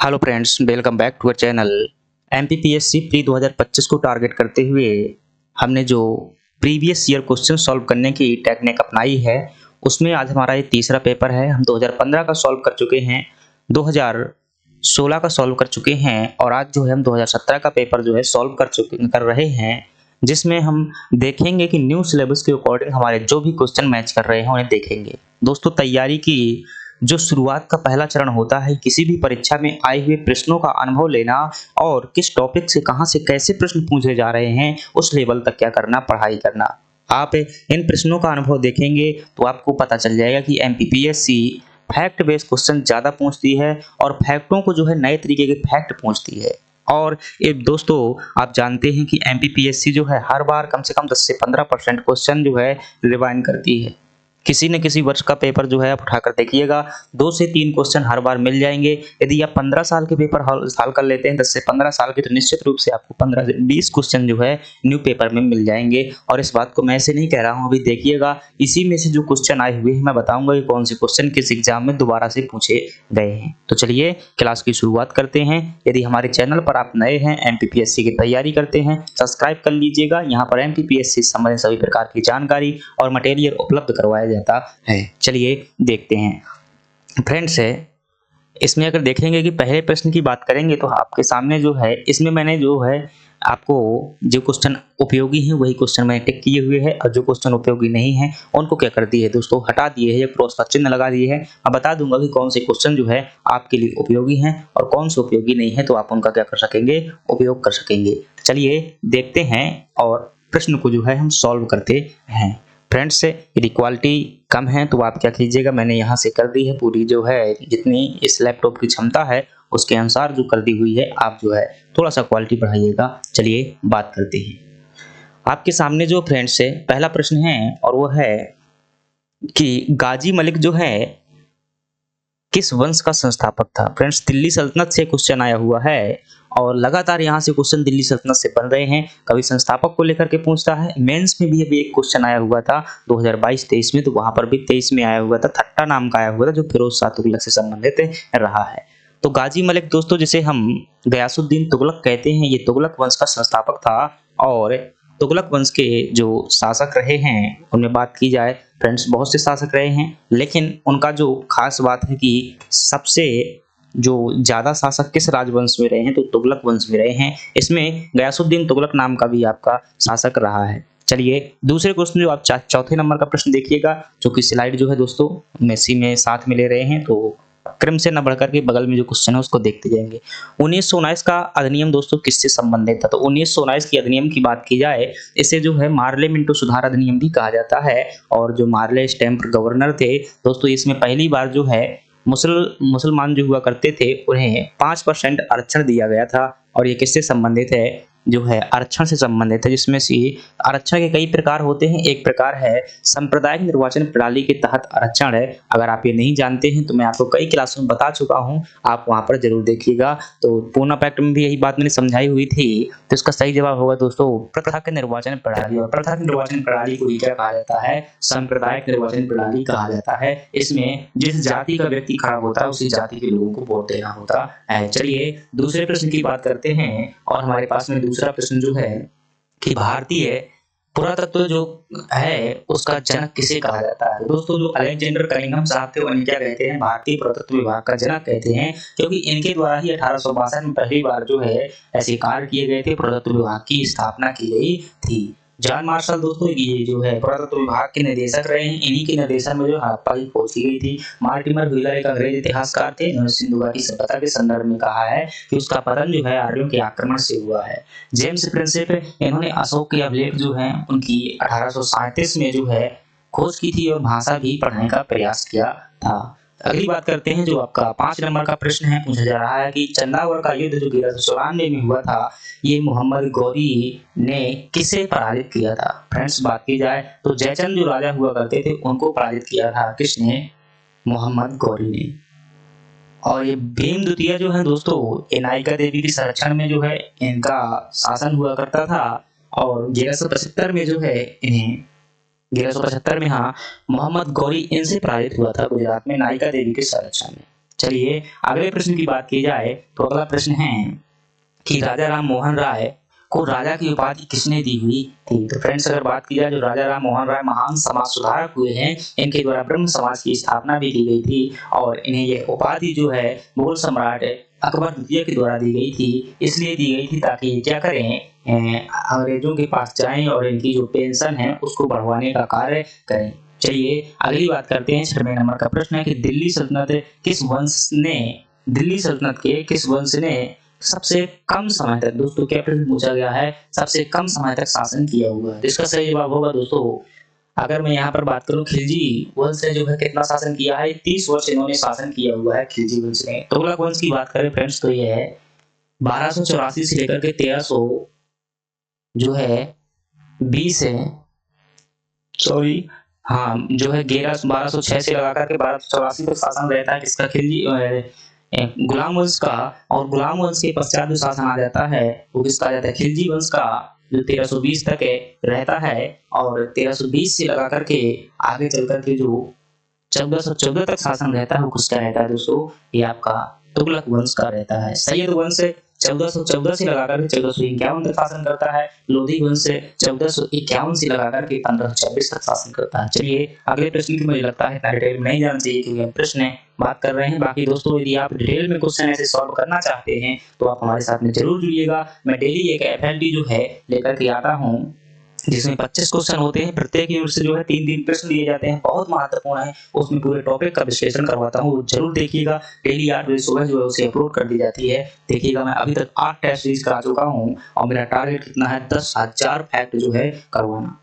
Hello friends, welcome back to our channel. MPPSC pre 2025 को target करते हुए हमने जो प्रीवियस ईयर क्वेश्चन सॉल्व करने की टेक्निक अपनाई है, उसमें आज हमारा ये तीसरा पेपर है। हम 2015 का सॉल्व कर चुके हैं, 2016 का सॉल्व कर चुके हैं और आज जो है हम 2017 का पेपर जो है सॉल्व कर रहे हैं, जिसमें हम देखेंगे कि न्यू सिलेबस के अकॉर्डिंग हमारे जो भी क्वेश्चन मैच कर रहे हैं उन्हें देखेंगे। दोस्तों, तैयारी की जो शुरुआत का पहला चरण होता है, किसी भी परीक्षा में आए हुए प्रश्नों का अनुभव लेना और किस टॉपिक से कहां से कैसे प्रश्न पूछे जा रहे हैं उस लेवल तक क्या करना, पढ़ाई करना। आप इन प्रश्नों का अनुभव देखेंगे तो आपको पता चल जाएगा कि एमपीपीएससी फैक्ट बेस्ड क्वेश्चन ज्यादा पूछती है और फैक्टों को जो है नए तरीके के फैक्ट पूछती है। और ये दोस्तों, आप जानते हैं कि एमपीपीएससी जो है हर बार कम से कम 10 से 15% क्वेश्चन जो है रिवाइंड करती है। किसी न किसी वर्ष का पेपर जो है आप उठाकर देखिएगा, 2 से 3 क्वेश्चन हर बार मिल जाएंगे। यदि आप 15 साल के पेपर हल कर लेते हैं, 10 से 15 साल के, तो निश्चित रूप से आपको 15 से 20 क्वेश्चन जो है न्यू पेपर में मिल जाएंगे। और इस बात को मैं ऐसे नहीं कह रहा हूं, अभी देखिएगा इसी में से जो क्वेश्चन आए हुए हैं मैं बताऊंगा कि कौन से क्वेश्चन किस एग्जाम में दोबारा से पूछे गए हैं। तो चलिए क्लास की शुरुआत करते हैं। यदि हमारे चैनल पर आप नए हैं, एमपीपीएससी की तैयारी करते हैं, सब्सक्राइब कर लीजिएगा। यहाँ पर एमपीपीएससी से संबंधित सभी प्रकार की जानकारी और मटेरियल उपलब्ध करवाया जाता है। चलिए देखते हैं फ्रेंड्स। इसमें अगर देखेंगे कि पहले प्रश्न की बात करेंगे तो आपके सामने जो है, इसमें मैंने जो है आपको जो क्वेश्चन उपयोगी हैं वही क्वेश्चन मैंने टिक किए हुए हैं और जो क्वेश्चन उपयोगी नहीं है उनको क्या कर दिए है दोस्तों, हटा दिए है, एक क्रॉस का चिन्ह लगा दिए है। मैं बता दूंगा कि कौन से क्वेश्चन जो है आपके लिए उपयोगी हैं और कौन से उपयोगी नहीं है, तो आप उनका क्या कर सकेंगे, उपयोग कर सकेंगे। चलिए देखते हैं और प्रश्न को जो है हम सॉल्व करते हैं। फ्रेंड्स से यदि क्वालिटी कम है तो आप क्या कीजिएगा, मैंने यहाँ से कर दी है पूरी जो है जितनी इस लैपटॉप की क्षमता है उसके अनुसार जो कर दी हुई है, आप जो है थोड़ा सा क्वालिटी बढ़ाइएगा। चलिए बात करते हैं। आपके सामने जो फ्रेंड्स से पहला प्रश्न है और वो है कि गाजी मलिक जो है किस वंश का संस्थापक था। फ्रेंड्स, दिल्ली सल्तनत से क्वेश्चन आया हुआ है और लगातार यहाँ से क्वेश्चन दिल्ली सल्तनत से बन रहे हैं। कभी संस्थापक को लेकर के पूछता है, मेंस में भी अभी एक क्वेश्चन आया हुआ था 2022-23 में, तो वहां पर भी 23 में आया हुआ था, थट्टा नाम का आया हुआ था जो फिरोज शाह तुगलक से संबंधित रहा है। तो गाजी मलिक दोस्तों, जिसे हम गयासुद्दीन तुगलक कहते हैं, ये तुगलक वंश का संस्थापक था। और तुगलक वंश के जो शासक रहे हैं उनमें बात की जाए, फ्रेंड्स बहुत से शासक रहे हैं, लेकिन उनका जो खास बात है कि सबसे जो ज्यादा शासक किस राजवंश में रहे हैं, तो तुगलक वंश में रहे हैं। इसमें गयासुद्दीन तुगलक नाम का भी आपका शासक रहा है। चलिए दूसरे क्वेश्चन जो आप चौथे नंबर का प्रश्न देखिएगा, जो कि स्लाइड जो है दोस्तों मेसी में साथ में ले रहे हैं, तो क्रम से न बढ़कर के बगल में जो क्वेश्चन है उसको देखते जाएंगे। 1919 का अधिनियम दोस्तों किससे संबंधित था, तो 1919 की अधिनियम की बात की जाए, इसे जो है मार्ले मिंटो सुधार अधिनियम भी कहा जाता है। और जो मार्ले स्टैम्पर गवर्नर थे दोस्तों, इसमें पहली बार जो है मुसलमान जो हुआ करते थे उन्हें 5% आरक्षण दिया गया था। और ये किससे संबंधित है, जो है आरक्षण से संबंधित है, जिसमें से आरक्षण के कई प्रकार होते हैं। एक प्रकार है सांप्रदायिक निर्वाचन प्रणाली के तहत आरक्षण है। अगर आप ये नहीं जानते हैं तो मैं आपको कई क्लासों में बता चुका हूं, आप वहां पर जरूर देखिएगा। तो पूर्ण पैक्ट में भी यही बात मैंने समझाई हुई थी। तो इसका सही जवाब होगा दोस्तों पृथक निर्वाचन प्रणाली। और पृथक निर्वाचन प्रणाली को क्या कहा जाता है, सांप्रदायिक निर्वाचन प्रणाली कहा जाता है। इसमें जिस जाति का व्यक्ति खड़ा होता है उसी जाति के लोगों को वोट देना होता है। चलिए दूसरे प्रश्न की बात करते हैं और हमारे पास में दूसरा प्रश्न जो है कि भारतीय पुरातत्व जो है उसका जनक किसे कहा जाता है। दोस्तों, जो अलेक्जेंडर कनिंघम साहब थे उन्हें क्या कहते हैं, भारतीय पुरातत्व विभाग का जनक कहते हैं, क्योंकि इनके द्वारा ही 1862 में पहली बार जो है ऐसे कार्य किए गए थे, पुरातत्व विभाग की स्थापना की गई थी। जॉन मार्शल दोस्तों ये जो है पुरातत्व विभाग के निदेशक रहे हैं, इन्हीं के निर्देशन में जो हड़प्पा की खोज की गई थी। मार्टिमर व्हीलर एक अंग्रेज इतिहासकार थे, इन्होंने सिंधु घाटी सभ्यता के संदर्भ में कहा है कि उसका पतन जो है आर्यों के आक्रमण से हुआ है। जेम्स प्रिंसिप, इन्होंने अशोक के अभिलेख जो है उनकी 1837 में जो है खोज की थी और भाषा भी पढ़ने का प्रयास किया था। अगली बात करते हैं, जो आपका 5 नंबर का प्रश्न है, पूछा जा रहा है कि चंदावड़ का युद्ध जो 1394 में हुआ था, ये मोहम्मद गौरी ने किसे पराजित किया था। फ्रेंड्स बात की जाए तो जयचंद जो राजा हुआ करते थे उनको पराजित किया था, किसने, मोहम्मद गौरी ने। और ये भीम द्वितीय जो है दोस्तों, ये नायिका देवी के संरक्षण में जो है इनका शासन हुआ करता था। और 1175 में जो है इन्हें 1175 में हाँ मोहम्मद गौरी इनसे पराजित हुआ था गुजरात में नायिका देवी के संरक्षण में। चलिए अगले प्रश्न की बात की जाए तो अगला प्रश्न है कि राजा राम मोहन राय को राजा की उपाधि किसने दी हुई थी। तो फ्रेंड्स अगर बात की जाए जो राजा राम मोहन राय महान समाज सुधारक हुए हैं, इनके द्वारा ब्रह्म समाज की स्थापना भी की गई थी और इन्हें यह उपाधि जो है मुगल सम्राट अकबर द्वितीय के द्वारा दी गई थी। इसलिए दी गई थी ताकि ये क्या करें, अंग्रेजों के पास जाएं और इनकी जो पेंशन है उसको बढ़वाने का कार्य करें। चलिए अगली बात करते हैं। 6वें नंबर का प्रश्न है कि दिल्ली सल्तनत के किस वंश ने सबसे कम समय तक, दोस्तों क्या प्रश्न पूछा गया है, सबसे कम समय तक शासन किया हुआ है। इसका सही जवाब होगा दोस्तों, अगर मैं यहाँ पर बात करूं खिलजी वंश ने जो है कितना शासन किया है, 30 वर्ष इन्होंने शासन किया हुआ है खिलजी वंश ने। तुगलक वंश की बात करें फ्रेंड्स तो ये है 1284 से लेकर के 1300 जो है 20 है, सॉरी हाँ जो है 1206 से लगाकर के 1284 तक शासन रहता है किसका, खिलजी गुलाम वंश का। और गुलाम वंश के पश्चात जो शासन आ जाता है वो किसका आ जाता है, खिलजी वंश का, जो 1320 तक रहता है। और 1320 से लगा करके आगे चल करके जो 1414 तक शासन रहता है वो किसका रहता है दोस्तों, ये आपका तुगलक वंश का रहता है। सैयद वंश 1414 से लगाकर 1451 तक शासन करता है। लोधी वंश 1451 से लगाकर के 1526 तक शासन करता है। चलिए अगले प्रश्न की मुझे लगता है इतना डिटेल में नहीं जाना चाहिए क्योंकि हम प्रश्न बात कर रहे हैं। बाकी दोस्तों यदि आप डिटेल में क्वेश्चन ऐसे सॉल्व करना चाहते हैं तो आप हमारे साथ में जरूर जुड़िएगा। मैं डेली एक FLT जो है लेकर के आता हूँ जिसमें 25 क्वेश्चन होते हैं। प्रत्येक यूनिट से जो है 3 प्रश्न दिए जाते हैं, बहुत महत्वपूर्ण है। उसमें पूरे टॉपिक का विश्लेषण करवाता हूँ, जरूर देखिएगा। डेली 8 बजे सुबह जो है उसे अपलोड कर दी जाती है। देखिएगा मैं अभी तक 8 टेस्ट सीरीज करा चुका हूँ और मेरा टारगेट कितना है, 10,000 फैक्ट जो है करवाना।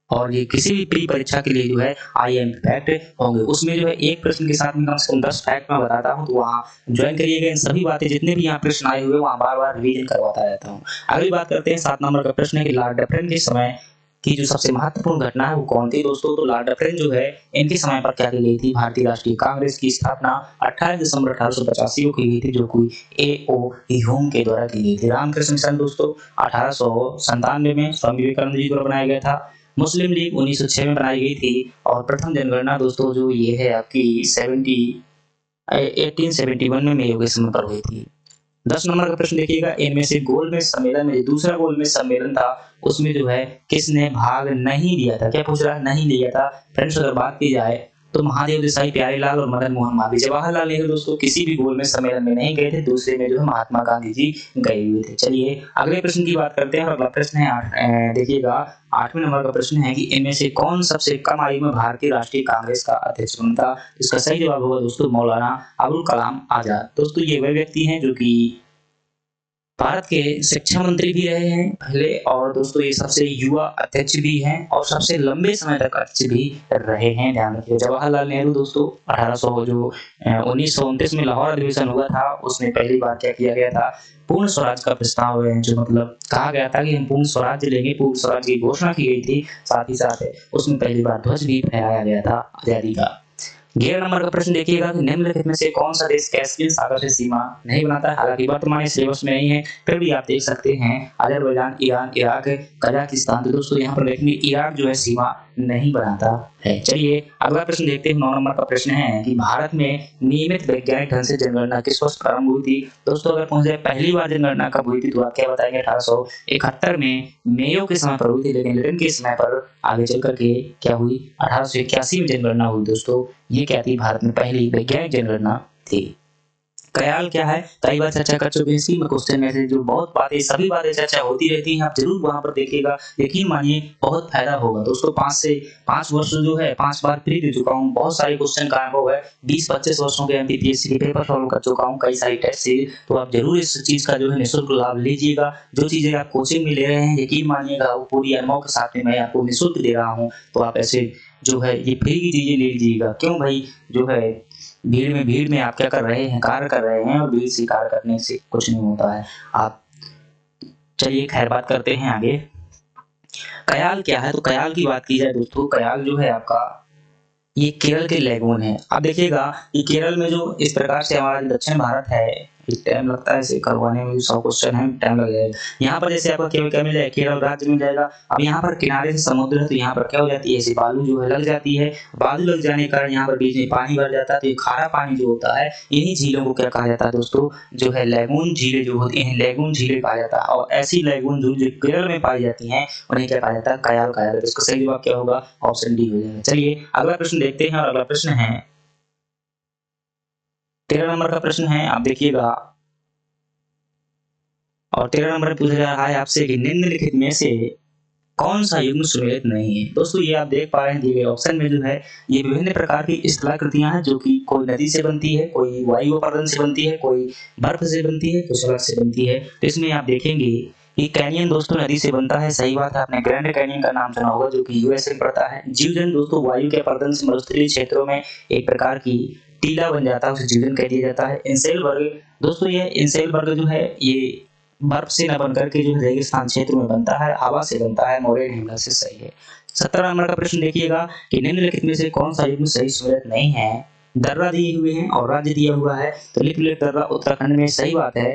और ये किसी भी प्री परीक्षा के लिए जो है IIM फैक्ट होंगे, उसमें जो है एक प्रश्न के साथ में कम से कम 10 फैक्ट मैं बताता हूँ। तो वहाँ ज्वाइन करिएगा। इन सभी बातें जितने भी यहाँ प्रश्न आए हुए वहाँ बार बार रिवीजन करवाता रहता हूँ। अगली बात करते हैं 7 नंबर का प्रश्न है कि लॉर्ड डफरिन के समय की जो सबसे महत्वपूर्ण घटना है वो कौन थी दोस्तों। तो लॉर्ड डफरिन जो है इनके समय पर क्या की गई थी, भारतीय राष्ट्रीय कांग्रेस की स्थापना 28 दिसंबर 1885 को की गई थी, जो कोई A.O. ह्यूम के द्वारा की गई थी। रामकृष्ण मिशन दोस्तों 1897 में स्वामी विवेकानंद जी द्वारा बनाया गया था। मुस्लिम लीग 1906 में बनाई गई थी। और प्रथम जनगणना दोस्तों जो ये है आपकी 1871 में मेयो के समय पर हुई थी। 10 नंबर का प्रश्न देखिएगा, इनमें से गोलमेज सम्मेलन में दूसरा गोलमेज सम्मेलन था उसमें जो है किसने भाग नहीं लिया था। क्या पूछ रहा है, नहीं लिया था। फ्रेंड्स अगर बात की जाए तो महादेव देसाई, प्यारेलाल और मदन मोहन मालवीय। जवाहरलाल नेहरू दोस्तों किसी भी गोलमेज सम्मेलन में नहीं गए थे, दूसरे में जो है महात्मा गांधी जी गए हुए थे। चलिए अगले प्रश्न की बात करते हैं। अगला प्रश्न है देखिएगा 8वें नंबर का प्रश्न है कि इनमें से कौन सबसे कम आयु में भारतीय राष्ट्रीय कांग्रेस का अध्यक्ष बना था। इसका सही जवाब होगा दोस्तों मौलाना अबुल कलाम आजाद। दोस्तों ये वह व्यक्ति हैं जो कि भारत के शिक्षा मंत्री भी रहे हैं पहले, और दोस्तों ये सबसे युवा अध्यक्ष भी हैं और सबसे लंबे समय तक अध्यक्ष भी रहे हैं। ध्यान रखिए जवाहरलाल नेहरू दोस्तों 1929 में लाहौर अधिवेशन हुआ था, उसमें पहली बार क्या किया गया था, पूर्ण स्वराज का प्रस्ताव है, जो मतलब कहा गया था कि हम पूर्ण स्वराज लेंगे, पूर्ण स्वराज की घोषणा की गई थी। साथ ही साथ उसमें पहली बार ध्वज भी फहराया गया था आजादी का। 11 नंबर का प्रश्न देखिएगा कि निम्नलिखित में से कौन सा देश कैस्पियन सागर से सीमा नहीं बनाता है। हालांकि वर्तमान सिलेबस में नहीं है, फिर भी आप देख सकते हैं अजरबैजान, ईरान, इराक, कजाकिस्तान। तो दोस्तों यहाँ पर देखेंगे इराक जो है सीमा नहीं बनाता है। चलिए अगला प्रश्न देखते हैं। 9 नंबर का प्रश्न है कि भारत में नियमित वैज्ञानिक ढंग से जनगणना किस वर्ष प्रारंभ हुई थी। दोस्तों अगर पूछ जाए पहली बार जनगणना कब हुई थी तो आप क्या बताएंगे, 1871 में मेयो के समय पर हुई थी, लेकिन लिटन के समय पर आगे चल करके क्या हुई, 1881 में जनगणना हुई। दोस्तों ये क्या थी, भारत में पहली वैज्ञानिक जनगणना थी। कयाल क्या है, कई बार चर्चा कर चुके हैं इसी में क्वेश्चन में से, जो बहुत बातें सभी बातें चर्चा होती रहती हैं, आप जरूर वहां पर देखिएगा, यकीन मानिए बहुत फायदा होगा। दोस्तों 5 वर्ष जो है 5 बार फ्री दे चुका हूँ, बहुत सारे क्वेश्चन कायम हो गए, 20-25 वर्षों के MPPSC के पेपर सॉल्व कर चुका हूँ, कई सारी टेस्ट सीरीज। तो आप जरूर इस चीज का जो है निःशुल्क लाभ लीजिएगा। जो चीजें आप कोचिंग में ले रहे हैं यकीन मानिएगा वो पूरी अनुभव के साथ में मैं आपको निःशुल्क दे रहा हूँ। तो आप ऐसे जो है ये फ्री की चीजें ले लीजिएगा। क्यों भाई, जो है भीड़ में आप क्या कर रहे हैं, कार्य कर रहे हैं, और भीड़ से कार्य करने से कुछ नहीं होता है। आप चलिए खैर बात करते हैं आगे। कयाल क्या है, तो कयाल की बात की जाए दोस्तों, कयाल जो है आपका ये केरल के लैगून है। अब देखिएगा ये केरल में जो इस प्रकार से हमारा दक्षिण भारत है, कि टाइम लगता है इसे करवाने में, 100 क्वेश्चन है, टाइम लग जाएगा। यहाँ पर जैसे आपका केवल क्या मिल जाएगा, केरल राज्य मिल जाएगा। अब यहाँ पर किनारे से समुद्र है तो यहाँ पर क्या हो जाती है, ऐसी बालू जो है लग जाती है। बालू लग जाने के कारण यहाँ पर बीच में पानी भर जाता है, तो ये खारा पानी जो होता है, इन्हीं झीलों को क्या कहा जाता है दोस्तों, जो है लैगून झीलें जो होती हैं, लैगून झीलें कहा जाता है। और ऐसी लैगून जो केरल में पाई जाती हैं उन्हें क्या कहा जाता है, कयाल कहा जाता है। इसका सही जवाब क्या होगा, ऑप्शन डी हो जाएगा। चलिए अगला प्रश्न देखते हैं, और अगला प्रश्न है 13 नंबर का प्रश्न है, आप देखिएगा। और 13 नंबर में पूछा जा रहा है आपसे कि निम्नलिखित में से कौन सा युग्म सुमेलित नहीं है। दोस्तों ये आप देख पा रहे हैं दिए गए ऑप्शन में जो है ये विभिन्न प्रकार की स्थलाकृतियां हैं, जो कि कोई नदी से बनती है, कोई वायु अपरदन से बनती है, कोई बर्फ से बनती है, कुछ अलग से बनती है। तो इसमें आप देखेंगे कि कैनियन दोस्तों नदी से बनता है, सही बात है। आपने ग्रैंड कैनियन का नाम सुना होगा जो कि यूएसए में पड़ता है। जीवजन दोस्तों वायु के अपरदन से मरुस्थलीय क्षेत्रों में एक प्रकार की टीला बन जाता है, उसे जीवजन कह दिया जाता है। इंसेलबर्ग दोस्तों, ये इंसेलबर्ग जो है ये बर्फ से न बनकर के जो रेगिस्तान क्षेत्र में बनता है, हवा से बनता है, मोरेन हिमनद से। सही है। 17 नंबर का प्रश्न देखिएगा कि निम्नलिखित में से कौन सा युग्म सही सुमेलित नहीं है। दर्रा दिए हुए हैं और राज्य दिया हुआ है, तो लिख दर्रा उत्तराखंड में, सही बात है।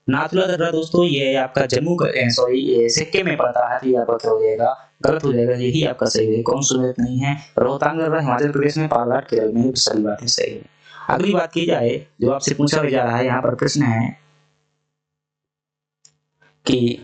नाथुला दर्रा दोस्तों ये आपका ये सिक्किम में पड़ता है, तो ये आपका क्या हो जाएगा, गलत हो जाएगा। यही आपका सही है, कौन सुमेलित नहीं है। रोहतांग दर्रा हिमाचल प्रदेश में, पालघाट केरल में, सही बात है, सही है। अगली बात की जाए जो आपसे पूछा जा रहा है, यहाँ पर प्रश्न है कि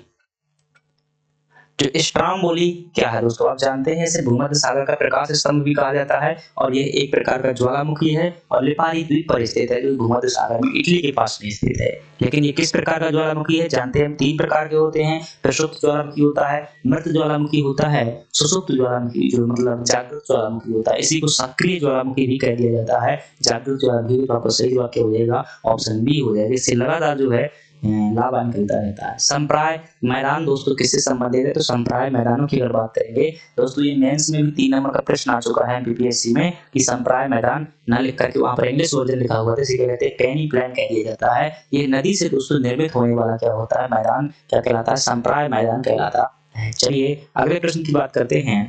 जो स्ट्रामबोली क्या है दोस्तों, आप जानते हैं इसे भूमध्य सागर का प्रकाश स्तंभ भी कहा जाता है, और यह एक प्रकार का ज्वालामुखी है और लिपारी द्वीप पर स्थित है, जो भूमध्य सागर में इटली के पास में स्थित है। लेकिन ये किस प्रकार का ज्वालामुखी है, जानते हैं हम 3 प्रकार के होते हैं। प्रसुप्त ज्वालामुखी होता है, मृत ज्वालामुखी होता है, सुसुप्त ज्वालामुखी जो मतलब जागृत ज्वालामुखी होता है। इसी को सक्रिय ज्वालामुखी भी कह दिया जाता है। जागृत ज्वालामुखी का सही वाक्य हो जाएगा ऑप्शन बी हो जाएगा। इससे लगातार जो है लाभ निकलता रहता है। संप्राय मैदान दोस्तों किससे संबंधित है, तो संप्राय मैदानों की अगर बात करेंगे दोस्तों, ये मेंस में भी 3 नंबर का प्रश्न आ चुका है एमपीपीएससी में कि संप्राय मैदान न लिख करके वहां पर इंग्लिश वर्जन लिखा हुआ था, इसे कहते हैं कैनी प्लान कह दिया जाता है। ये नदी से दोस्तों निर्मित होने वाला क्या होता है, मैदान क्या कहलाता है, संप्राय मैदान कहलाता है। चलिए अगले प्रश्न की बात करते हैं।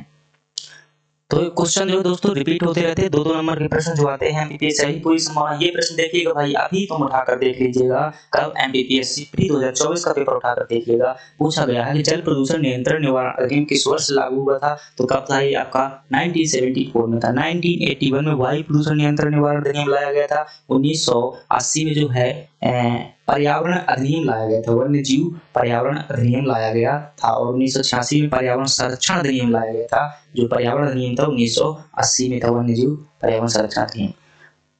तो क्वेश्चन जो दोस्तों रिपीट होते रहते हैं, 2-2 नंबर के प्रश्न जो आते हैं एमपीपीएससी की पूरी संभावना। ये प्रश्न देखिएगा भाई, अभी तुम उठाकर देख लीजिएगा, कब एमपीपीएससी प्री 2024 का पेपर उठाकर देखिएगा। पूछा गया है कि जल प्रदूषण नियंत्रण निवारण अधिनियम किस वर्ष लागू हुआ था, तो कब था ये आपका 1974 में था। 1981 में वायु प्रदूषण नियंत्रण निवारण अधिनियम लाया गया था। 1980 में जो है पर्यावरण अधिनियम लाया गया था, वन्य जीव पर्यावरण अधिनियम लाया गया था। और 1986 में पर्यावरण संरक्षण अधिनियम लाया गया था। जो पर्यावरण अधिनियम था 1980 में था, वन्य जीव पर्यावरण संरक्षण अधिनियम।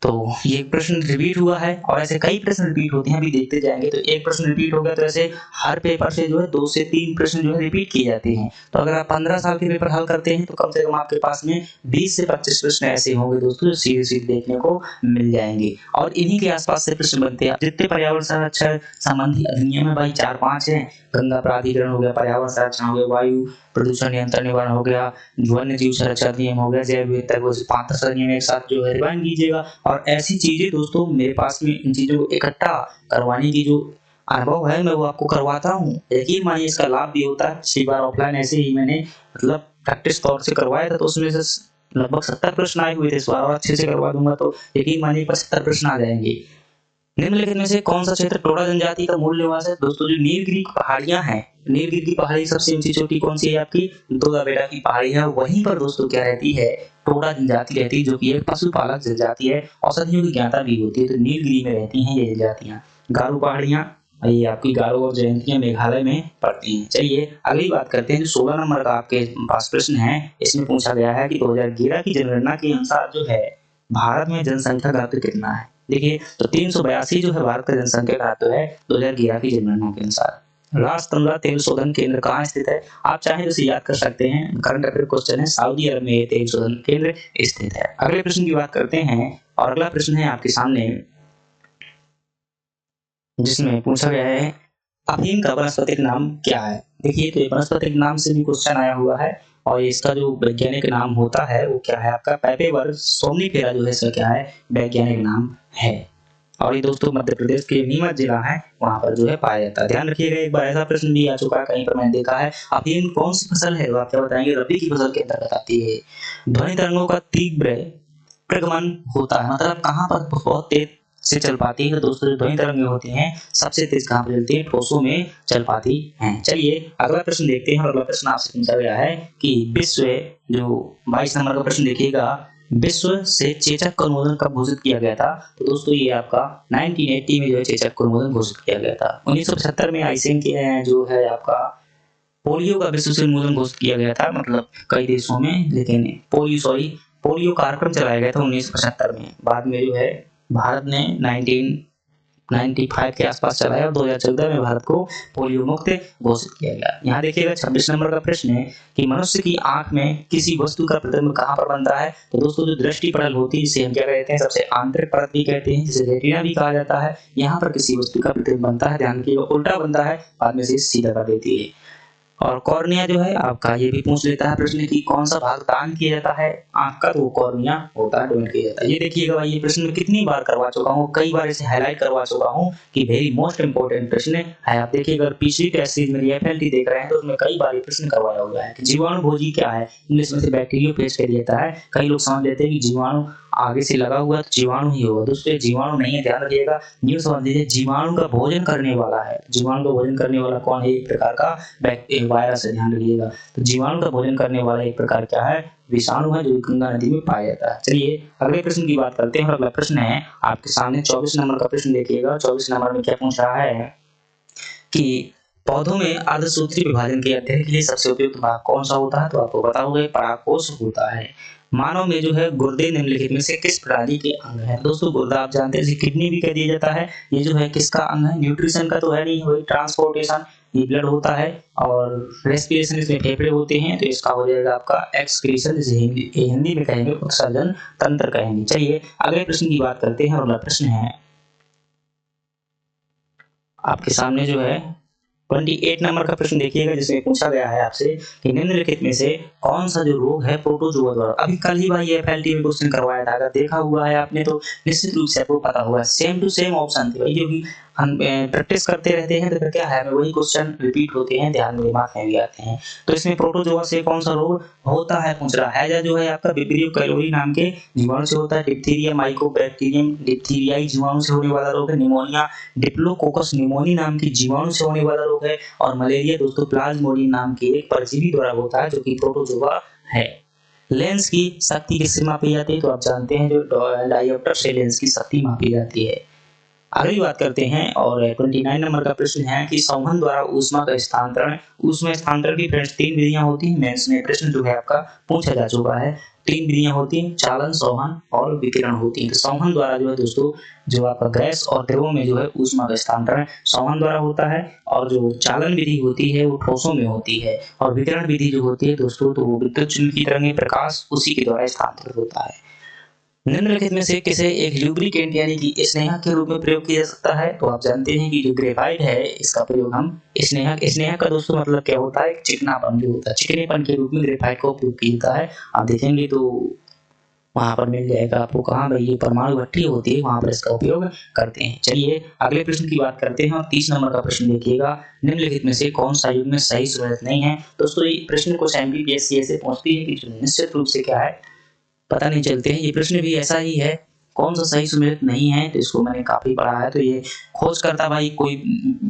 तो ये प्रश्न रिपीट हुआ है, और ऐसे कई प्रश्न रिपीट होते हैं, अभी देखते जाएंगे। तो एक प्रश्न रिपीट हो गया तो ऐसे हर पेपर से जो है 2 से 3 प्रश्न जो है रिपीट किए जाते हैं। तो अगर आप 15 साल के पेपर हल करते हैं तो कम से कम आपके पास में 20 से 25 प्रश्न ऐसे होंगे दोस्तों जो सीधे सीधे देखने को मिल जाएंगे, और इन्हीं के आसपास से प्रश्न बनते हैं। जितने पर्यावरण संरक्षण संबंधी अधिनियम है भाई 4-5 है। गंगा प्राधिकरण हो गया, पर्यावरण संरक्षण हो गया, वायु प्रदूषण नियंत्रण निवारण हो गया, वन्य जीव संरक्षण अधिनियम हो गया, जैव विविधता को 5 अधिनियम एक साथ जो है रिवाइंड कीजिएगा। और ऐसी चीजें दोस्तों मेरे पास में इन चीजों को इकट्ठा करवाने की जो अनुभव है मैं वो आपको करवाता हूँ। यकीन मानिए इसका लाभ भी होता है। पिछली बार ऑफलाइन ऐसे ही मैंने मतलब प्रैक्टिस तौर से करवाया था, तो उसमें से लगभग 70 प्रश्न आए हुए थे। इस बार और अच्छे से करवा दूंगा तो यकीन मानिए 75 प्रश्न आ जाएंगे। निम्नलिखित में से कौन सा क्षेत्र टोडा जनजाति का मूल निवास है, दोस्तों जो नीलगिरी पहाड़ियां हैं। नीलगिरी की पहाड़ी सबसे ऊंची चोटी कौन सी है, आपकी दोदा बेटा की पहाड़ी है। वहीं पर दोस्तों क्या रहती है, टोडा जनजाति रहती है, जो कि एक पशुपालक जनजाति है, औषधियों की ज्ञाता भी होती है। तो नीलगिरी में रहती हैं ये जनजातियां। गारो पहाड़ियां, ये आपकी गारो और जयंतियां मेघालय में पड़ती हैं। चलिए अगली बात करते हैं। जो 16 नंबर का आपके पास प्रश्न है, इसमें पूछा गया है कि 2011 की जनगणना के अनुसार जो है भारत में जनसंख्या घनत्व कितना है। देखिए तो 382 जो है भारत का जनसंख्या घनत्व है 2011 की जनगणना के अनुसार। राष्ट्रमला तेल शोधन केंद्र कहाँ स्थित है, आप चाहें तो इसे याद कर सकते हैं, करंट अफेयर क्वेश्चन है। सऊदी अरब में तेल शोधन केंद्र स्थित है। अगले प्रश्न की बात करते हैं, और अगला प्रश्न है आपके सामने जिसमें पूछा गया है अफीम का वनस्पतिक नाम क्या है। देखिए तो वनस्पतिक नाम से भी क्वेश्चन आया हुआ है, और इसका जो वैज्ञानिक नाम होता है वो क्या है आपका पैपेवर्स सोमनीफेरा जो है इसका क्या है वैज्ञानिक नाम है। और ये दोस्तों मध्य प्रदेश के नीमच जिला है, वहां पर जो है पाया जाता है। ध्यान रखिएगा, एक बार ऐसा प्रश्न भी आ चुका है कहीं पर मैंने देखा है, अफीम कौन सी फसल है, आप क्या बताएंगे, रबी की फसल के अंतर्गत आती है। ध्वनि तरंगों का तीव्र प्रगमन होता है, मतलब कहाँ पर बहुत तेज से चल पाती है, तो दोस्तों जो ध्वनि तरंगें होती हैं सबसे तेज कहाँ पर चलती है, ठोसों में चल पाती हैं। चलिए अगला प्रश्न देखते हैं। अगला प्रश्न आपसे पूछा गया है कि विश्व जो 22 नंबर का प्रश्न देखिएगा, विश्व से चेचक का अनुमोदन कब घोषित किया गया था? तो दोस्तों ये आपका 1980 में जो है चेचक का अनुमोदन घोषित किया गया था। 1975 में आइसिंग के जो है आपका पोलियो का विश्व से उन्मूलन घोषित किया गया था, मतलब कई देशों में, लेकिन पोलियो कार्यक्रम चलाया गया था 1975 में। बाद में जो है भारत ने 1995 के आसपास चलाया और 2014 में भारत को पोलियो मुक्त घोषित किया गया। यहाँ देखिएगा 26 नंबर का प्रश्न है कि मनुष्य की आंख में किसी वस्तु का प्रतिबिंब कहाँ पर बनता है? तो दोस्तों जो दृष्टि पटल होती है जिसे हम क्या कहते हैं, सबसे आंतरिक परत भी कहते हैं, जिसे रेटिना भी कहा जाता है। यहाँ पर किसी वस्तु का प्रतिबिंब बनता है, ध्यान रखिएगा उल्टा बनता है, बाद में से सीधा कर देती है। और कॉर्निया जो है आपका ये भी पूछ लेता है प्रश्न कि कौन सा भाग दान किया जाता है आंख का, तो कॉर्निया होता है, डोनेट किया जाता है। ये देखिएगा भाई, ये प्रश्न मैं कितनी बार करवा चुका हूँ, कई बार इसे हाईलाइट करवा चुका हूँ कि वेरी मोस्ट इंपोर्टेंट प्रश्न है। आप देखिए अगर पिछली टेस्ट सीरीज मेरी एफएलटी देख रहे हैं तो उसमें कई बार ये प्रश्न करवाया हुआ है कि जीवाणु भोजी क्या है, इंग्लिश में से बैक्टीरियोफेज कह देता है। कई लोग समझ लेते हैं कि जीवाणु आगे से लगा हुआ तो जीवाणु ही होगा, दोस्तों जीवाणु नहीं है, ध्यान रखिएगा। न्यू समझ लीजिए, जीवाणु का भोजन करने वाला है। जीवाणु का भोजन करने वाला कौन है? एक प्रकार का वायरस है, ध्यान रखिएगा। तो जीवाणु का भोजन करने वाला एक प्रकार क्या है? विषाणु है, जो गंगा नदी में पाया जाता है। चलिए अगले प्रश्न की बात करते हैं। अगला प्रश्न है आपके सामने 24 नंबर का प्रश्न देखिएगा। 24 नंबर में क्या पूछ रहा है कि पौधों में अर्धसूत्री विभाजन के अध्ययन के लिए सबसे उपयुक्त भाग कौन सा होता है? तो आपको पता होगा परागकोश होता है। मानव में जो है गुर्दे निम्नलिखित में से किस प्रणाली के अंग है? दोस्तों गुर्दा आप जानते हैं किडनी भी कह दिया जाता है। ये जो है किसका अंग है? न्यूट्रिशन का तो है नहीं, वही ट्रांसपोर्टेशन, ये ब्लड होता है, और रेस्पिरेशन इसमें फेफड़े होते हैं, तो इसका हो जाएगा आपका एक्सक्रीशन, जिसे हिंदी में कहेंगे उत्सर्जन तंत्र कहेंगे। चलिए अगले प्रश्न की बात करते हैं। अगला प्रश्न है आपके सामने जो है 28 नंबर का प्रश्न देखिएगा, जिसमें पूछा गया है आपसे कि निम्नलिखित में से कौन सा जो रोग है प्रोटोजोआ द्वारा, अभी कल ही भाई एफएलटी में क्वेश्चन करवाया था, अगर देखा हुआ है आपने तो निश्चित रूप से आपको पता होगा। सेम टू सेम ऑप्शन थे भाई, क्योंकि हम प्रैक्टिस करते रहते हैं तो फिर क्या है, वही क्वेश्चन रिपीट होते हैं, ध्यान में दिमाग में भी आते हैं। तो इसमें प्रोटोजोआ से कौन सा रोग होता है पूछ रहा है। जो है आपका विब्रियो कैलोरी नाम के जीवाणु से होता है। डिप्थीरिया माइकोबैक्टीरियम डिप्थीरियाई जीवाणु से होने वाला रोग है। निमोनिया डिप्लोकोकस निमोनी नाम की जीवाणु से होने वाला रोग है। और मलेरिया दोस्तों प्लाज्मोडियम नाम के एक परजीवी द्वारा होता है, जो कि प्रोटोजोआ है। लेंस की शक्ति किससे मापी जाती है? तो आप जानते हैं जो डायोप्टर से लेंस की शक्ति मापी जाती है। अगली बात करते हैं और 29 नंबर का प्रश्न है कि संवहन द्वारा ऊष्मा का स्थानांतरण, ऊष्मा स्थानांतरण की फ्रेंड्स 3 विधियां होती हैं। मेंस में प्रश्न जो है आपका पूछा जा चुका है। 3 विधियां होती हैं, चालन, संवहन और विकिरण होती हैं। तो संवहन द्वारा जो है दोस्तों, जो आपका गैस और द्रवों में जो है ऊष्मा का स्थानांतरण संवहन द्वारा होता है, और जो चालन विधि होती है वो ठोसों में होती है, और विकिरण विधि जो होती है दोस्तों, तो वो विद्युत चुम्बकीय तरंगें प्रकाश उसी के द्वारा स्थानांतरित होता है। निम्नलिखित में से किसे एक ल्यूब्रिकेंट यानी कि स्नेहक के रूप में प्रयोग किया जा सकता है? तो आप जानते हैं कि जो ग्रेफाइट है इसका प्रयोग हम स्नेहक का दोस्तों मतलब क्या होता है? चिकनापन जो होता है, चिकनेपन के रूप में ग्रेफाइट का उपयोग किया जाता है। आप देखेंगे तो वहां पर मिल जाएगा आपको, कहाँ भाई, ये परमाणु भट्टी होती है वहां पर इसका उपयोग करते हैं। चलिए अगले प्रश्न की बात करते हैं और 30 नंबर का प्रश्न देखिएगा। निम्नलिखित में से कौन सा युग्म सही सुमेलित नहीं है? दोस्तों ये प्रश्न को एमपीपीएससी ऐसे पूछती है कि निश्चित रूप से क्या है पता नहीं चलते हैं। ये प्रश्न भी ऐसा ही है, कौन सा सही सुमेलित नहीं है, तो इसको मैंने काफी पढ़ा है। तो ये खोज करता भाई, कोई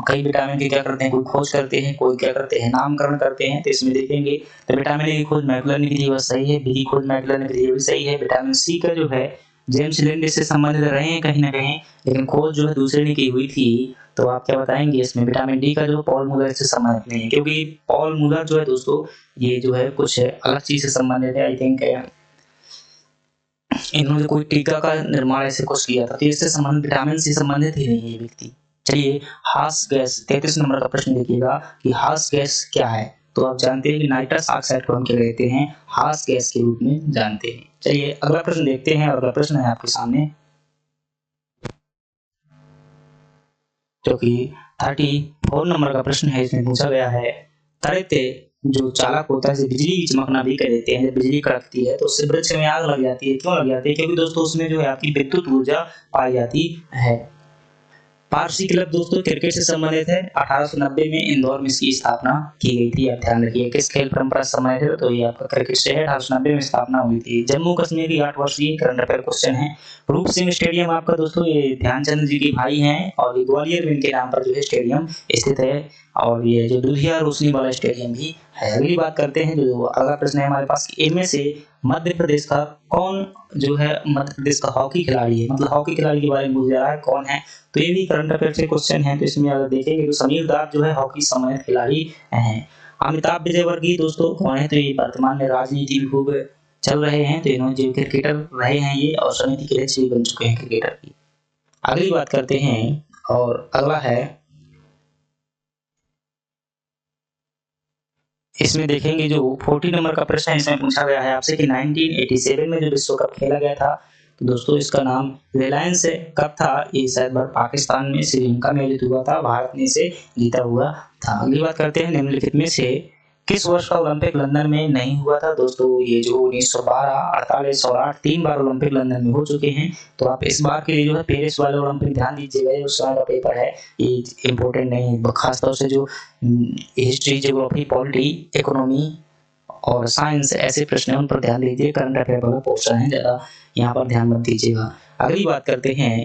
कई विटामिन के क्या करते हैं, कोई खोज करते हैं, कोई क्या करते हैं, नामकरण करते हैं। तो इसमें देखेंगे तो विटामिन ए की खोज मैकुलर ने की, सही है। बी की खोज मैकुलर ने की, भी सही है। विटामिन सी का जो है जेम्स लिंड से संबंधित रहे हैं कहीं ना कहीं, लेकिन खोज जो है दूसरे ने की हुई थी। तो आप क्या बताएंगे इसमें? विटामिन डी का जो पॉल मुलर से संबंधित नहीं है, क्योंकि पॉल मुलर जो है दोस्तों ये जो है कुछ अलग चीज से संबंधित है। आई थिंक इन्होंने कोई टीका का निर्माण ऐसे कुछ किया था, तो इससे संबंधित विटामिन से संबंधित ही नहीं है व्यक्ति। चलिए हास गैस 33 नंबर का प्रश्न देखिएगा कि हास गैस क्या है? तो आप जानते हैं कि नाइट्रस ऑक्साइड को हम क्या कहते हैं? हास गैस के रूप में जानते हैं। चलिए अगला प्रश्न देखते हैं। अगला प्रश्न है आपके सामने जो कि 34 नंबर का प्रश्न है। इसमें पूछा गया है तड़ित जो चालक होता है, बिजली की चमकना भी कह देते हैं। जब बिजली कड़कती है तो उससे वृक्ष में आग लग जाती है। क्यों लग जाती है? क्योंकि दोस्तों उसमें जो है आपकी विद्युत ऊर्जा पाई जाती है। पारसी क्लब दोस्तों क्रिकेट से संबंधित है। 1890 में इंदौर में इसकी स्थापना की गई थी। आप ध्यान रखिए किस खेल परंपरा से संबंधित है, तो ये आपका क्रिकेट से है। 1890 में स्थापना हुई थी। जम्मू कश्मीर की 8 वर्षीय करंट अफेयर क्वेश्चन है। रूप सिंह स्टेडियम आपका दोस्तों ये ध्यानचंद जी के भाई हैं और ये ग्वालियर में इनके नाम पर जो है स्टेडियम स्थित है और ये जो दुधिया रोशनी वाला स्टेडियम भी है। अगली बात करते हैं, जो अगला प्रश्न है हमारे पास, इनमें से मध्य प्रदेश का कौन जो है मध्य प्रदेश का हॉकी खिलाड़ी है, मतलब हॉकी खिलाड़ी के बारे में पूछ रहा है कौन है, तो ये भी करंट अफेयर से क्वेश्चन है। तो इसमें अगर देखेंगे तो समीर दास जो है हॉकी संबंधित खिलाड़ी हैं। अमिताभ विजयवर्गीय दोस्तों कौन है, तो ये वर्तमान में राजनीति में खूब चल रहे हैं। तो इन्होंने जो क्रिकेटर रहे हैं ये और समिति के अध्यक्ष भी बन चुके हैं क्रिकेटर की। अगली बात करते हैं और अगला है, इसमें देखेंगे जो 40 नंबर का प्रश्न है, इसमें पूछा गया है आपसे कि 1987 में जो विश्व कप खेला गया था, तो दोस्तों इसका नाम रिलायंस कप था। ये शायद पाकिस्तान में श्रीलंका में आयोजित हुआ था, भारत ने इसे जीता हुआ था। अगली बात करते हैं, निम्नलिखित में से किस वर्ष का ओलंपिक लंदन में नहीं हुआ था। दोस्तों ये जो 1912, 48 और 8 3 बार ओलंपिक लंदन में हो चुके हैं। तो आप इस बार के लिए जो है पेरिस वाले ओलंपिक ध्यान दीजिएगा, ये उस समय का पेपर है, ये इम्पोर्टेंट नहीं है। खासतौर से जो हिस्ट्री, ज्योग्राफी, पॉलिटी, इकोनॉमी और साइंस ऐसे प्रश्न हैं उन पर ध्यान दीजिए। करंट अफेयर वाला पोर्शन है, ज्यादा यहाँ पर ध्यान मत दीजिएगा। अगली बात करते हैं,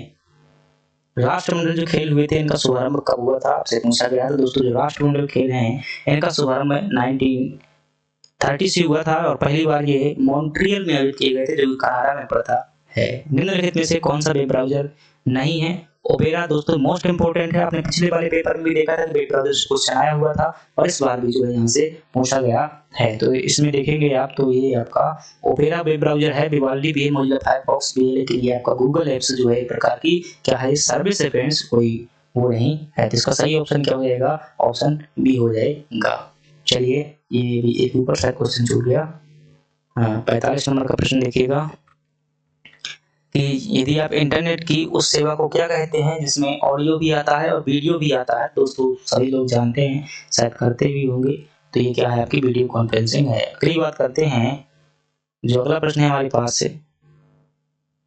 राष्ट्रमंडल जो खेल हुए थे इनका शुभारंभ कब हुआ था, आपसे पूछा गया। तो दोस्तों जो राष्ट्रमंडल खेल हैं इनका शुभारंभ 1930 से हुआ था और पहली बार ये मॉन्ट्रियल में आयोजित किए गए थे, जो कनाडा में पड़ता है। निम्नलिखित में से कौन सा वेब ब्राउजर नहीं है। ओपेरा दोस्तों मोस्ट इंपोर्टेंट है, आपने पिछले वाले पेपर में भी देखा था वेब ब्राउजर से क्वेश्चन आया हुआ था और इस बार भी जो है यहाँ से पूछा गया है। तो इसमें देखेंगे आप, तो ये आपका ओपेरा वेब ब्राउजर है। विवाल्डी भी है, मोजिला फायरफॉक्स भी है, लेकिन ये आपका गूगल एप्स जो है एक प्रकार की क्या है सर्विस है फ्रेंड्स, कोई वो नहीं है। तो इसका सही ऑप्शन क्या हो जाएगा, ऑप्शन बी हो जाएगा। चलिए ये भी एक ऊपर साइड क्वेश्चन छूट गया। 45 नंबर का प्रश्न देखिएगा कि यदि आप इंटरनेट की उस सेवा को क्या कहते हैं जिसमें ऑडियो भी आता है और वीडियो भी आता है। दोस्तों सभी लोग जानते हैं, शायद करते भी होंगे। तो ये क्या है, आपकी वीडियो कॉन्फ्रेंसिंग है। अगली बात करते हैं, जो अगला प्रश्न है हमारे पास से,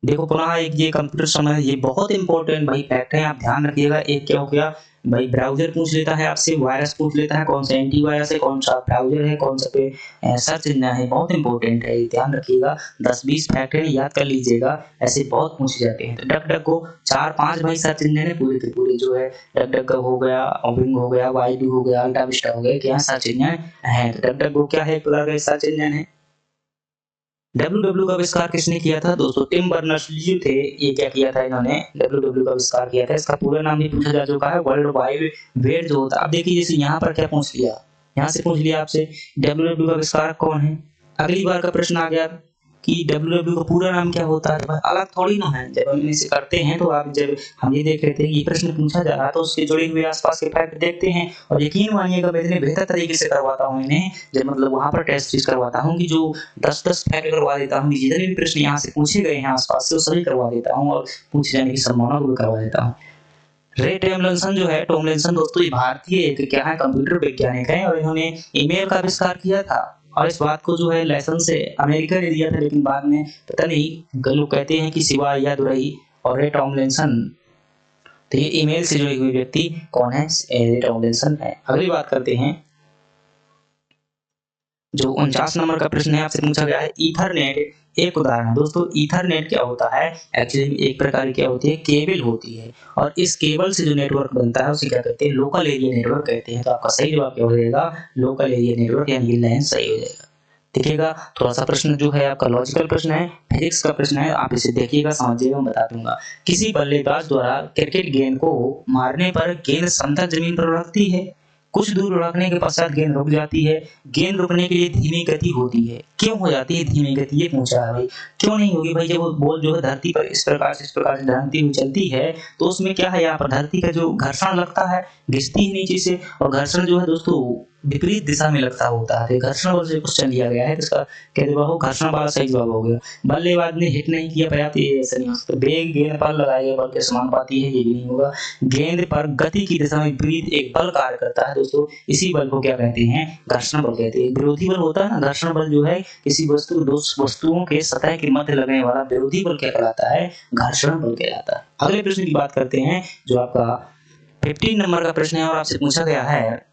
देखो पुनः एक ये कंप्यूटर समय, ये बहुत इंपॉर्टेंट भाई फैक्ट है, आप ध्यान रखिएगा। एक क्या हो गया भाई, ब्राउजर पूछ लेता है आपसे, वायरस पूछ लेता है, कौन सा एंटीवायरस है, कौन सा ब्राउजर है, कौन सा पे सर्च इंजन है, बहुत इंपॉर्टेंट है, ध्यान रखिएगा। 10-20 फैक्ट है, याद कर लीजिएगा, ऐसे बहुत पूछे जाते हैं। तो डक डक को 4-5 भाई सर्च इंजन है पूरे के पूरे, जो है डक डक हो गया, बिंग हो गया, वाईडू हो गया, अल्टा विस्टा हो गया, क्या सर्च इंजन है। तो डक डक को क्या है, एक प्रकार का सर्च इंजन है। www का आविष्कार किसने किया था। दोस्तों टिम बर्नर्स-ली थे, ये क्या किया था, इन्होंने www का आविष्कार किया था। इसका पूरा नाम भी पूछा जा चुका है, वर्ल्ड वाइड वेब जो होता है। अब देखिए जैसे यहाँ पर क्या पूछ लिया, यहाँ से पूछ लिया आपसे www का आविष्कार कौन है। अगली बार का प्रश्न आ गया कि www का पूरा नाम क्या होता है, अलग थोड़ी ना है। जब हम इसे करते हैं तो आप, जब हम ये देख रहे थे ये प्रश्न पूछा जा रहा है तो उसके जुड़े हुए आसपास के फैक्ट देखते हैं और यकीन मानिएगा मैं इतने बेहतर तरीके से करवाता हूँ इन्हें, जब मतलब वहां पर टेस्ट सीरीज करवाता हूँ कि जो 10-10 फैक्ट करवा देता हूँ, जितने भी प्रश्न यहाँ से पूछे गए हैं आसपास से वो सभी करवा देता हूँ और पूछे जाने की संभावना को भी करवा देता हूँ। रे टॉमलिंसन जो है, टॉमलिंसन दोस्तों ये भारतीय एक क्या है कंप्यूटर वैज्ञानिक है और इन्होंने ईमेल का आविष्कार किया था और इस बात को जो है लाइसेंस से अमेरिका ने दिया था, लेकिन बाद में पता नहीं लोग कहते हैं कि सिवा या दुरई और रे टॉमलिंसन। तो ये ईमेल से जुड़े हुए व्यक्ति कौन है, रे टॉमलिंसन है। अगली बात करते हैं, जो 49 नंबर का प्रश्न है आपसे पूछा गया है, ईथरनेट एक उदाहरण है। दोस्तों ईथरनेट क्या होता है, एक्चुअली एक प्रकार की क्या होती है, केबल होती है और इस केबल से जो नेटवर्क बनता है उसे क्या कहते हैं, लोकल एरिया नेटवर्क कहते हैं। तो आपका सही जवाब क्या हो जाएगा, लोकल एरिया नेटवर्क यानी लैन सही हो जाएगा। देखिएगा थोड़ा सा प्रश्न जो है आपका लॉजिकल प्रश्न है, फिजिक्स का प्रश्न है, आप इसे देखिएगा समझिएगा, मैं बता दूंगा। किसी बल्लेबाज द्वारा क्रिकेट गेंद को मारने पर गेंद समतल जमीन पर रखती है, कुछ दूर रखने के पश्चात गेंद रुक जाती है। गेंद रुकने के लिए धीमी गति होती है, क्यों हो जाती है धीमी गति, ये पूछा है भाई। क्यों नहीं होगी भाई, जब वो बॉल जो है धरती पर इस प्रकार से ढलती हुई चलती है तो उसमें क्या है, यहाँ पर धरती का जो घर्षण लगता है, घिसती है नीचे से और घर्षण जो है दोस्तों विपरीत दिशा में लगता होता है। घर्षण बल से क्वेश्चन लिया गया है, तो इसका क्या जवाब हो, घर्षण बल सही जवाब हो गया। बल्लेबाज ने हिट नहीं किया पर्याप्त, ये ऐसा नहीं हो सकता। ब्रेक गेंद पर लगाए गए बल के समानुपाती है, ये भी नहीं होगा। गेंद पर गति की दिशा में विपरीत एक बल कार्य करता है दोस्तों, इसी बल को क्या कहते हैं, घर्षण बल कहते हैं। विरोधी बल होता है ना, घर्षण बल जो है किसी वस्तु दो वस्तुओं के सतह के मध्य लगने वाला विरोधी बल क्या कहलाता है, घर्षण बल कहलाता है। अगले प्रश्न की बात करते हैं, जो आपका 15 नंबर का प्रश्न है और आपसे पूछा गया है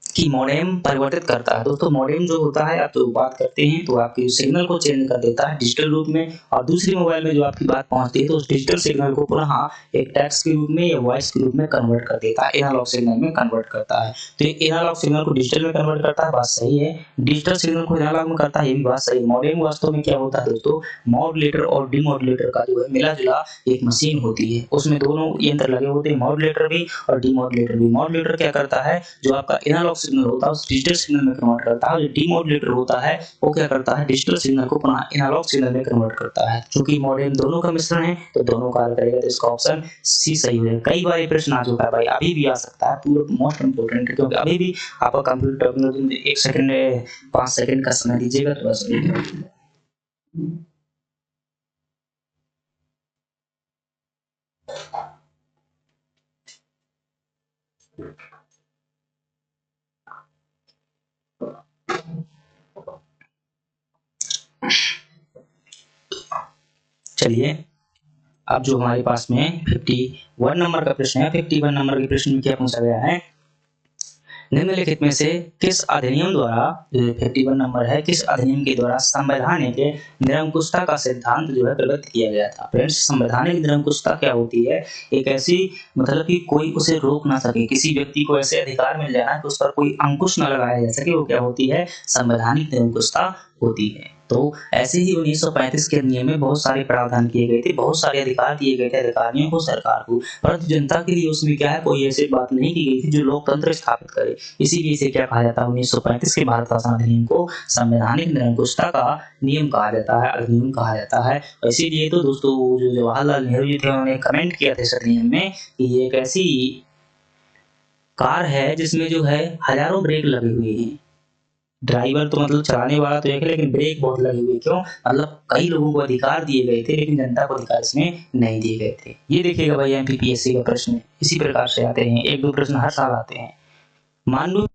कि मॉडेम परिवर्तित करता है। दोस्तों मॉडेम जो होता है, आप तो बात करते हैं तो आपके सिग्नल को चेंज कर देता है डिजिटल रूप में, और दूसरी मोबाइल में जो आपकी बात पहुंचती है तो उस डिजिटल सिग्नल को पुनः एक टेक्स्ट के रूप में या वॉइस के रूप में कन्वर्ट कर देता है, एनालॉग सिग्नल में कन्वर्ट करता है। तो ये एनालॉग सिग्नल को डिजिटल में कन्वर्ट करता है, बात सही है। डिजिटल सिग्नल को एनालॉग में करता है, ये भी बात सही है। मॉडेम वास्तव में क्या होता है दोस्तों, मॉड्यूलेटर और डिमॉड्यूलेटर का जो है मिला जुला एक मशीन होती है, उसमें दोनों यंत्र लगे होते हैं, मॉड्यूलेटर भी और डिमॉड्यूलेटर भी। मॉड्यूलेटर क्या करता है, जो आपका एनालॉग सिग्नल होता है उस डिजिटल सिग्नल में कन्वर्ट करता है, जो डिमॉड्यूलेटर होता है वो क्या करता है, डिजिटल सिग्नल को पुनः एनालॉग सिग्नल में कन्वर्ट करता है। चूंकि मॉडेम दोनों का मिश्रण है तो दोनों कार्य करेगा, तो इसका ऑप्शन सी सही हो जाएगा। कई बार ये प्रश्न आ चुका है भाई, अभी भी आ सकता है, पूरा मोस्ट इंपोर्टेंट है, क्योंकि अभी भी आपका कंप्यूटर टेक्नोलॉजी में 1 सेकंड 5 सेकंड का समय दीजिएगा तो बस। चलिए अब जो हमारे पास में 51 नंबर का प्रश्न है, 51 नंबर के प्रश्न में क्या पूछा गया है, निम्नलिखित में से किस अधिनियम द्वारा, 51 नंबर है, किस अधिनियम के द्वारा संवैधानिक निरंकुशता का सिद्धांत जो है प्रकट किया गया था। फ्रेंड्स संवैधानिक निरंकुशता क्या होती है, एक ऐसी मतलब कि कोई उसे रोक ना सके, किसी व्यक्ति को ऐसे अधिकार मिल जाना कि उस पर कोई अंकुश न लगाया जा सके, वो क्या होती है, संवैधानिक निरंकुशता होती है। तो ऐसे ही 1935 के नियम में बहुत सारे प्रावधान किए गए थे, बहुत सारे अधिकार दिए गए थे अधिकारियों को, सरकार को, परंतु जनता के लिए उसमें क्या है, कोई ऐसी बात नहीं की गई थी जो लोकतंत्र स्थापित करे। इसीलिए इसे क्या कहा जाता है, 1935 के भारत शासन अधिनियम को संवैधानिक निरंकुशता का नियम कहा जाता है, अधिनियम कहा जाता है। इसीलिए तो दोस्तों जो जवाहरलाल नेहरू जी थे उन्होंने कमेंट किया था इस अधिनियम में कि ये एक ऐसी कार है जिसमें जो है हजारों ब्रेक लगे हुए हैं। ड्राइवर तो मतलब चलाने वाला तो एक है, लेकिन ब्रेक बहुत लगे हुए, क्यों, मतलब कई लोगों को अधिकार दिए गए थे लेकिन जनता को अधिकार इसमें नहीं दिए गए थे। ये देखिएगा भाई एमपीपीएससी का प्रश्न इसी प्रकार से आते हैं, 1-2 प्रश्न हर साल आते हैं। मान लो